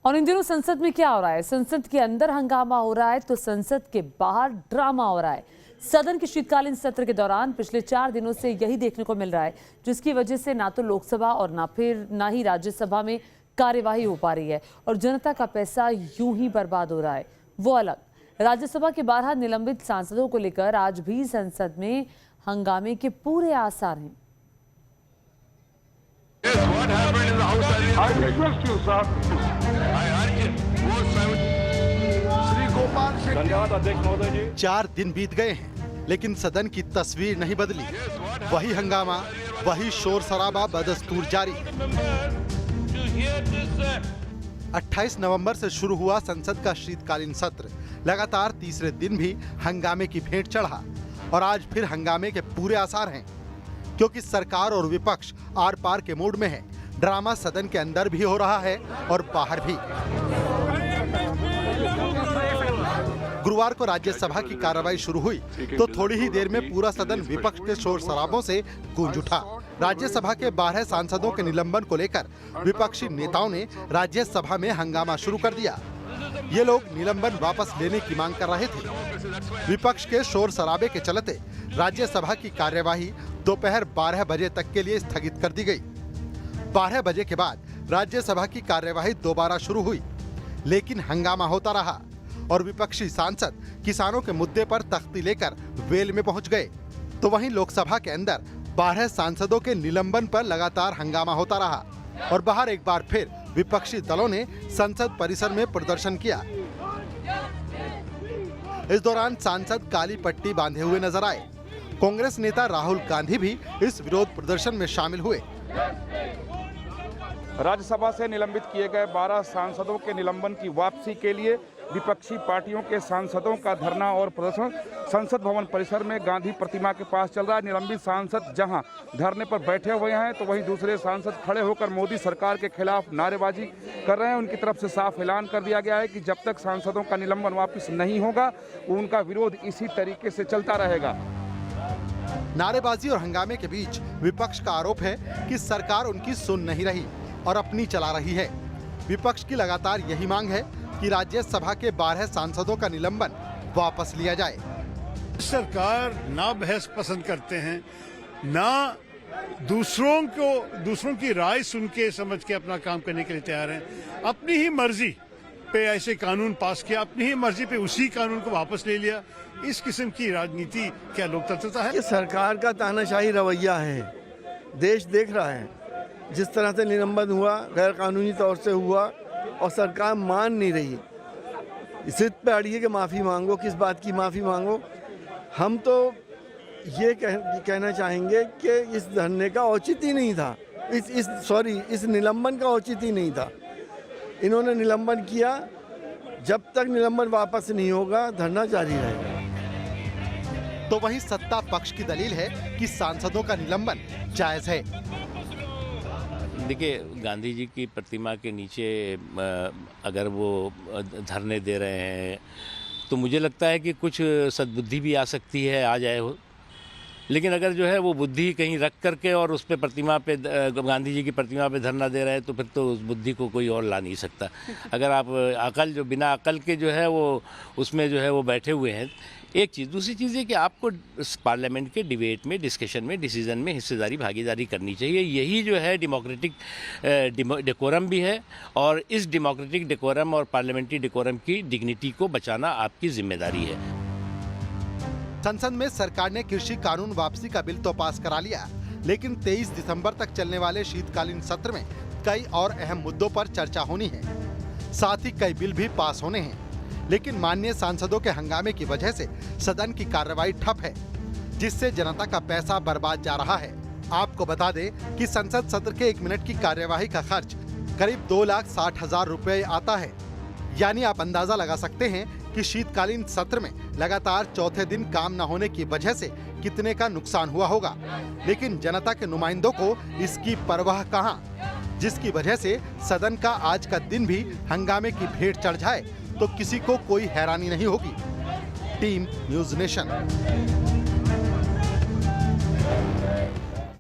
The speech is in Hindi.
और इन दिनों संसद में क्या हो रहा है? संसद के अंदर हंगामा हो रहा है तो संसद के बाहर ड्रामा हो रहा है। सदन के शीतकालीन सत्र के दौरान पिछले 4 दिनों से यही देखने को मिल रहा है, जिसकी वजह से ना तो लोकसभा और ना ही राज्यसभा में कार्यवाही हो पा रही है और जनता का पैसा यूं ही बर्बाद हो रहा है। वो अलग, राज्यसभा के 12 निलंबित सांसदों को लेकर आज भी संसद में हंगामे के पूरे आसार हैं। धन्यवाद अध्यक्ष महोदय जी। 4 दिन बीत गए हैं लेकिन सदन की तस्वीर नहीं बदली। वही हंगामा, वही शोर शराबा बदस्तूर जारी। 28 नवंबर से शुरू हुआ संसद का शीतकालीन सत्र लगातार तीसरे दिन भी हंगामे की भेंट चढ़ा और आज फिर हंगामे के पूरे आसार हैं, क्योंकि सरकार और विपक्ष आर पार के मूड में है। ड्रामा सदन के अंदर भी हो रहा है और बाहर भी। गुरुवार को राज्यसभा की कार्रवाई शुरू हुई तो थोड़ी ही देर में पूरा सदन विपक्ष के शोर शराबों से गूंज उठा। राज्यसभा के 12 सांसदों के निलंबन को लेकर विपक्षी नेताओं ने राज्यसभा में हंगामा शुरू कर दिया। ये लोग निलंबन वापस लेने की मांग कर रहे थे। विपक्ष के शोर शराबे के चलते राज्यसभा की कार्यवाही दोपहर 12 बजे तक के लिए स्थगित कर दी गई। 12 बजे के बाद राज्यसभा की कार्यवाही दोबारा शुरू हुई, लेकिन हंगामा होता रहा और विपक्षी सांसद किसानों के मुद्दे पर तख्ती लेकर वेल में पहुंच गए। तो वहीं लोकसभा के अंदर 12 सांसदों के निलंबन पर लगातार हंगामा होता रहा और बाहर एक बार फिर विपक्षी दलों ने संसद परिसर में प्रदर्शन किया। इस दौरान सांसद काली पट्टी बांधे हुए नजर आए। कांग्रेस नेता राहुल गांधी भी इस विरोध प्रदर्शन में शामिल हुए। राज्यसभा से निलंबित किए गए 12 सांसदों के निलंबन की वापसी के लिए विपक्षी पार्टियों के सांसदों का धरना और प्रदर्शन संसद भवन परिसर में गांधी प्रतिमा के पास चल रहा है। निलंबित सांसद जहां धरने पर बैठे हुए हैं तो वहीं दूसरे सांसद खड़े होकर मोदी सरकार के खिलाफ नारेबाजी कर रहे हैं। उनकी तरफ से साफ ऐलान कर दिया गया है कि जब तक सांसदों का निलंबन वापस नहीं होगा उनका विरोध इसी तरीके से चलता रहेगा। नारेबाजी और हंगामे के बीच विपक्ष का आरोप है कि सरकार उनकी सुन नहीं रही और अपनी चला रही है। विपक्ष की लगातार यही मांग है कि राज्यसभा के 12 सांसदों का निलंबन वापस लिया जाए। सरकार ना बहस पसंद करते हैं, ना दूसरों की राय सुन के समझ के अपना काम करने के लिए तैयार हैं। अपनी ही मर्जी पे ऐसे कानून पास किया, अपनी ही मर्जी पे उसी कानून को वापस ले लिया। इस किस्म की राजनीति क्या लोकतंत्रता है? ये सरकार का तानाशाही रवैया है। देश देख रहा है जिस तरह से निलंबन हुआ, गैर कानूनी तौर से हुआ और सरकार मान नहीं रही। सिद्ध पे अड़िए कि माफ़ी मांगो, किस बात की माफ़ी मांगो। हम तो ये कहना चाहेंगे कि इस धरने का औचित्य ही नहीं था, इस निलंबन का औचित्य ही नहीं था। इन्होंने निलंबन किया, जब तक निलंबन वापस नहीं होगा धरना जारी रहेगा। तो वहीं सत्ता पक्ष की दलील है कि सांसदों का निलंबन जायज है। देखिए, गांधी जी की प्रतिमा के नीचे अगर वो धरने दे रहे हैं तो मुझे लगता है कि कुछ सद्बुद्धि भी आ सकती है, आ जाए हो। लेकिन अगर जो है वो बुद्धि कहीं रख करके और उस पे प्रतिमा पे, गांधी जी की प्रतिमा पे धरना दे रहे हैं तो फिर तो उस बुद्धि को कोई और ला नहीं सकता। अगर आप अकल, जो बिना अकल के जो है वो उसमें जो है वो बैठे हुए हैं। एक चीज़, दूसरी चीज़ है कि आपको पार्लियामेंट के डिबेट में, डिस्कशन में, डिसीजन में हिस्सेदारी, भागीदारी करनी चाहिए। यही जो है डेमोक्रेटिक डेकोरम भी है और इस डेमोक्रेटिक डेकोरम और पार्लियामेंट्री डेकोरम की डिग्निटी को बचाना आपकी जिम्मेदारी है। संसद में सरकार ने कृषि कानून वापसी का बिल तो पास करा लिया, लेकिन 23 दिसंबर तक चलने वाले शीतकालीन सत्र में कई और अहम मुद्दों पर चर्चा होनी है। साथ ही कई बिल भी पास होने हैं, लेकिन माननीय सांसदों के हंगामे की वजह से सदन की कार्रवाई ठप है, जिससे जनता का पैसा बर्बाद जा रहा है। आपको बता दें कि संसद सत्र के 1 मिनट की कार्यवाही का खर्च करीब 2,60,000 रुपए आता है। यानी आप अंदाजा लगा सकते हैं कि शीतकालीन सत्र में लगातार चौथे दिन काम न होने की वजह से कितने का नुकसान हुआ होगा। लेकिन जनता के नुमाइंदों को इसकी परवाह कहां, जिसकी वजह से सदन का आज का दिन भी हंगामे की भेंट चढ़ जाए तो किसी को कोई हैरानी नहीं होगी। Team news nation.